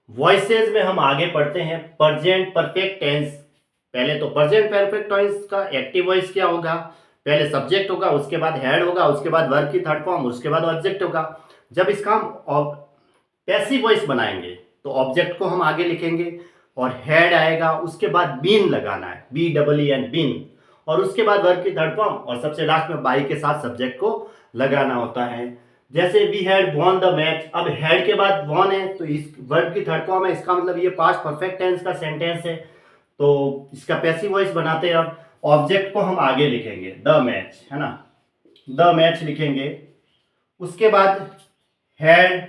Voices में हम आगे पढ़ते हैं प्रेजेंट परफेक्ट टेंस। पहले तो प्रेजेंट परफेक्ट टेंस का एक्टिव वॉइस क्या होगा, पहले सब्जेक्ट होगा, उसके बाद हेड होगा, उसके बाद वर्ब की थर्ड फॉर्म, उसके बाद ऑब्जेक्ट होगा। जब इसका हम पैसिव वॉइस बनाएंगे तो ऑब्जेक्ट को हम आगे लिखेंगे और हेड आएगा, उसके बाद बीन लगाना है, BEEN बीन, और उसके बाद वर्ब की थर्ड फॉर्म और सबसे लास्ट में बाई के साथ सब्जेक्ट को लगाना होता है। जैसे we had won the match, अब हैड के बाद वॉन है तो इस वर्ब की थर्ड फॉर्म है, इसका मतलब ये पास्ट परफेक्ट टेंस का सेंटेंस है, तो इसका पैसिव वॉइस बनाते हैं। अब ऑब्जेक्ट को हम आगे लिखेंगे द मैच, है ना, द मैच लिखेंगे, उसके बाद हैड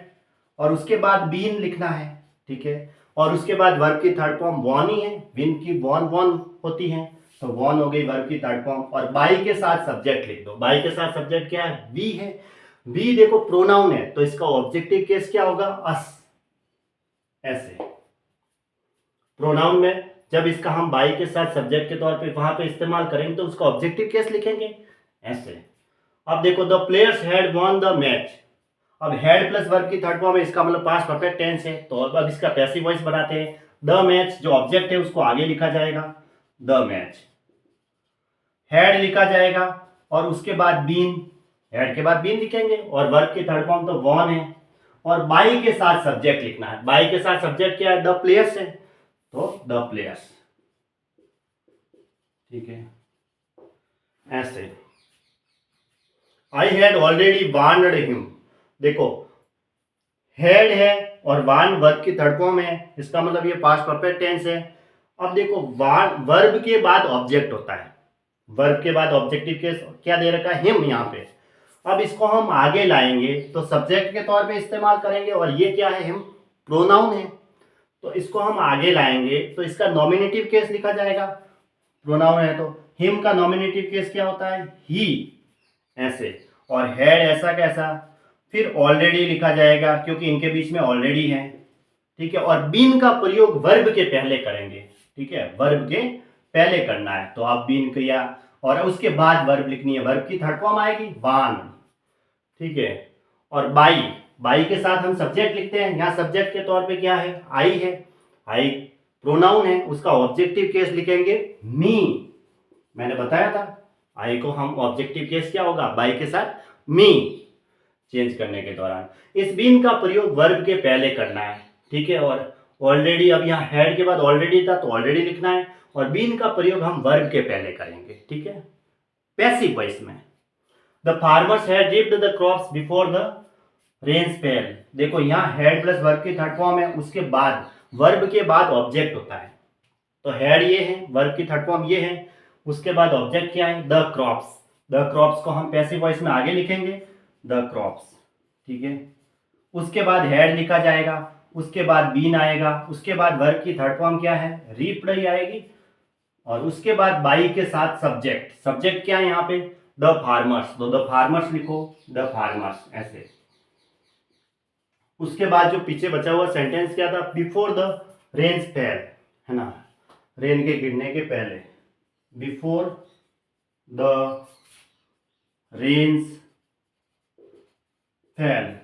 और उसके बाद बीन लिखना है, ठीक है, और उसके बाद वर्ब की थर्ड फॉर्म वॉन ही है, विन की वॉन वॉन होती है, तो वॉन हो गई वर्ब की थर्ड फॉर्म, और बाई के साथ सब्जेक्ट लिख दो। बाई के साथ सब्जेक्ट क्या है, वी है। वी देखो प्रोनाउन है तो इसका ऑब्जेक्टिव केस क्या होगा, अस, ऐसे प्रोनाउन में जब इसका हम बाई के साथ सब्जेक्ट के तौर पे वहां पे इस्तेमाल करेंगे तो उसका ऑब्जेक्टिव केस लिखेंगे ऐसे। अब देखो the players had won the match, अब हेड प्लस वर्ब की थर्ड फॉर्म है, इसका मतलब पास्ट परफेक्ट टेंस है, तो अब इसका पैसिव वॉइस बनाते हैं। द मैच जो ऑब्जेक्ट है उसको आगे लिखा जाएगा, द मैच, हेड लिखा जाएगा और उसके बाद बीन, हेड के बाद बीन लिखेंगे, और वर्ब की थर्ड फॉर्म तो वॉन है, और बाई के साथ सब्जेक्ट लिखना है। बाई के साथ सब्जेक्ट क्या है, द प्लेयर्स है, तो द प्लेयर्स, ठीक है, ऐसे। I had already warned him, देखो हेड है और वार्न वर्ब की थर्ड फॉर्म है, इसका मतलब ये पास्ट परफेक्ट टेंस है। अब देखो वार्न वर्ब के बाद ऑब्जेक्ट होता है, वर्ब के बाद ऑब्जेक्टिव केस क्या दे रखा है, हिम यहाँ पे। अब इसको हम आगे लाएंगे तो सब्जेक्ट के तौर पे इस्तेमाल करेंगे, और ये क्या है, हिम प्रोनाउन है, तो इसको हम आगे लाएंगे तो इसका नॉमिनेटिव केस लिखा जाएगा, प्रोनाउन है तो हिम का नॉमिनेटिव केस क्या होता है, ही, ऐसे, और हेड ऐसा कैसा, फिर ऑलरेडी लिखा जाएगा क्योंकि इनके बीच में ऑलरेडी है, ठीक है, और बीन का प्रयोग वर्ब के पहले करेंगे, ठीक है, वर्ब के पहले करना है, तो आप बीन किया और उसके बाद वर्ब लिखनी है, वर्ब की थर्ड फॉर्म आएगी वान, ठीक है, और बाई, बाई के साथ हम सब्जेक्ट लिखते हैं, यहाँ सब्जेक्ट के तौर पे क्या है, आई है, आई प्रोनाउन है, उसका ऑब्जेक्टिव केस लिखेंगे मी, मैंने बताया था आई को हम ऑब्जेक्टिव केस क्या होगा, बाई के साथ मी चेंज करने के दौरान। इस बीन का प्रयोग वर्ब के पहले करना है, ठीक है, और ऑलरेडी, अब यहाँ हेड के बाद ऑलरेडी था तो ऑलरेडी लिखना है, और बीन का प्रयोग हम वर्ब के पहले करेंगे, ठीक है, पैसिव वॉइस में। The farmers had reaped the crops before the rains fell, देखो यहाँ हेड प्लस वर्ब की थर्ड फॉर्म है, उसके बाद वर्ब के बाद ऑब्जेक्ट होता है, तो हेड ये है, वर्ब की थर्ड फॉर्म ये है, उसके बाद ऑब्जेक्ट क्या है, द क्रॉप्स, द क्रॉप्स को हम पैसिव वॉइस में आगे लिखेंगे, द क्रॉप्स, ठीक है, उसके बाद हेड लिखा जाएगा, उसके बाद बीन आएगा, उसके बाद वर्ब की थर्ड फॉर्म क्या है, रीप्ड ही आएगी, और उसके बाद बाई के साथ सब्जेक्ट, सब्जेक्ट क्या है यहाँ पे, द फार्मर्स, तो द फार्मर्स लिखो, द फार्मर्स, ऐसे। उसके बाद जो पीछे बचा हुआ सेंटेंस क्या था, बिफोर द रेन्स फेल, है ना, रेन के गिरने के पहले, बिफोर द रेन्स फेल।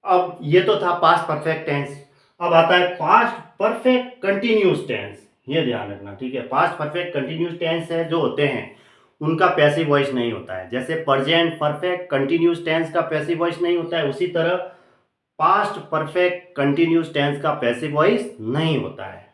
अब ये तो था पास्ट परफेक्ट टेंस, अब आता है पास्ट परफेक्ट कंटिन्यूस टेंस, ये ध्यान रखना, ठीक है, पास्ट परफेक्ट कंटिन्यूस टेंस है जो होते हैं उनका पैसिव वॉइस नहीं होता है, जैसे प्रेजेंट परफेक्ट कंटिन्यूस टेंस का पैसिव वॉइस नहीं होता है, उसी तरह पास्ट परफेक्ट कंटिन्यूस टेंस का पैसिव वॉइस नहीं होता है।